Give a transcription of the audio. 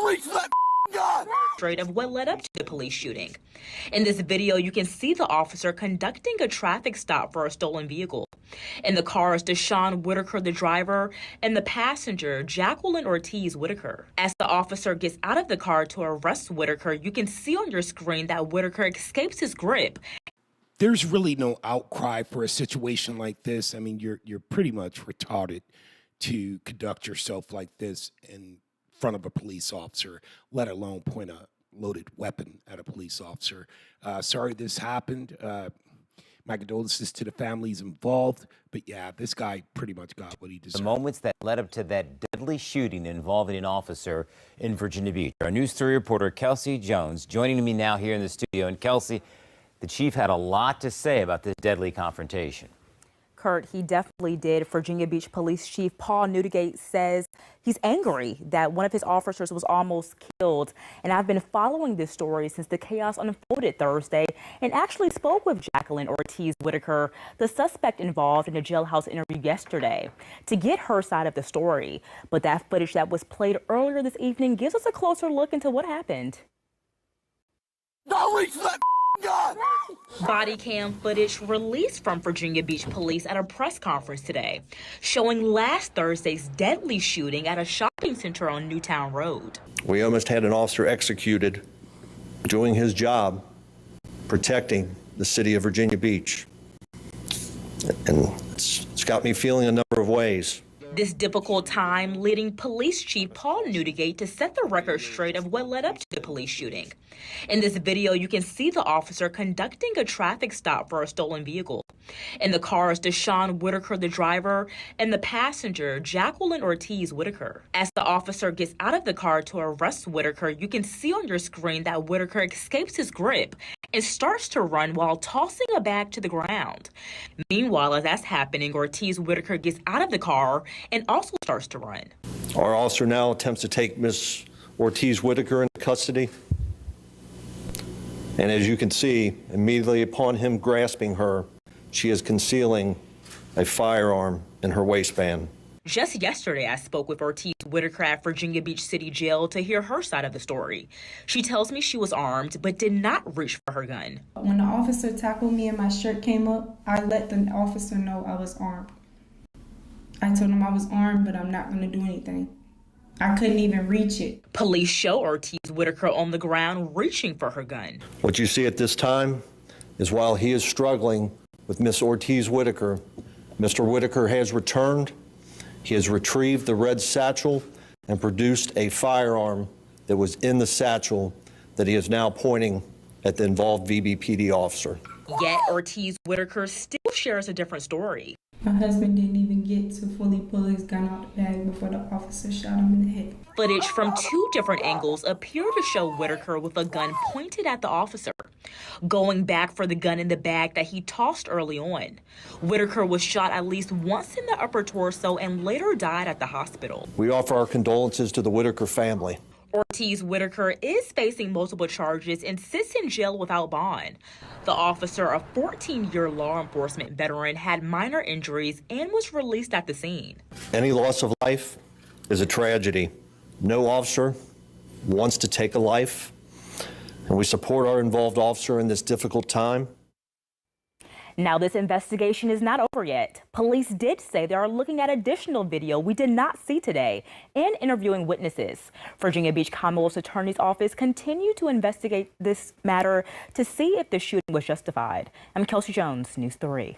reach for that gun! Straight of what led up to the police shooting. In this video, you can see the officer conducting a traffic stop for a stolen vehicle. In the car is Deshawn Whitaker, the driver, and the passenger, Caitlyn Ortiz Whitaker. As the officer gets out of the car to arrest Whitaker, you can see on your screen that Whitaker escapes his grip. There's really no outcry for a situation like this. I mean, you're pretty much retarded to conduct yourself like this in front of a police officer, let alone point a loaded weapon at a police officer. Sorry this happened. My condolences to the families involved. But yeah, this guy pretty much got what he deserved. The moments that led up to that deadly shooting involving an officer in Virginia Beach. Our News 3 reporter Kelsey Jones joining me now here in the studio. And Kelsey, the chief had a lot to say about this deadly confrontation. Kurt, he definitely did. Virginia Beach Police Chief Paul Neudigate says he's angry that one of his officers was almost killed. And I've been following this story since the chaos unfolded Thursday and actually spoke with Caitlyn Ortiz Whitaker, the suspect involved in a jailhouse interview yesterday, to get her side of the story. But that footage that was played earlier this evening gives us a closer look into what happened. Don't reach for that gun! Body cam footage released from Virginia Beach Police at a press conference today, showing last Thursday's deadly shooting at a shopping center on Newtown Road. We almost had an officer executed doing his job, protecting the city of Virginia Beach. And it's got me feeling a number of ways. This difficult time leading Police Chief Paul Neudigate to set the record straight of what led up to the police shooting. In this video, you can see the officer conducting a traffic stop for a stolen vehicle. In the car is Deshawn Whitaker, the driver, and the passenger, Caitlyn Ortiz Whitaker. As the officer gets out of the car to arrest Whitaker, you can see on your screen that Whitaker escapes his grip and starts to run while tossing a bag to the ground. Meanwhile, as that's happening, Ortiz Whitaker gets out of the car and also starts to run. Our officer now attempts to take Ms. Ortiz Whitaker into custody. And as you can see, immediately upon him grasping her, she is concealing a firearm in her waistband. Just yesterday, I spoke with Ortiz Whitaker at Virginia Beach City Jail to hear her side of the story. She tells me she was armed, but did not reach for her gun. When the officer tackled me and my shirt came up, I let the officer know I was armed. I told him I was armed, but I'm not going to do anything. I couldn't even reach it. Police show Ortiz Whitaker on the ground reaching for her gun. What you see at this time is while he is struggling with Miss Ortiz Whitaker, Mr. Whitaker has returned. He has retrieved the red satchel and produced a firearm that was in the satchel that he is now pointing at the involved VBPD officer. Yet Ortiz Whitaker still shares a different story. My husband didn't even get to fully pull his gun out the bag before the officer shot him in the head. Footage from two different angles appear to show Whitaker with a gun pointed at the officer, going back for the gun in the bag that he tossed early on. Whitaker was shot at least once in the upper torso and later died at the hospital. We offer our condolences to the Whitaker family. Ortiz Whitaker is facing multiple charges and sits in jail without bond. The officer, a 14-year law enforcement veteran, had minor injuries and was released at the scene. Any loss of life is a tragedy. No officer wants to take a life, and we support our involved officer in this difficult time. Now, this investigation is not over yet. Police did say they are looking at additional video we did not see today and interviewing witnesses. Virginia Beach Commonwealth's Attorney's Office continued to investigate this matter to see if the shooting was justified. I'm Kelsey Jones, News 3.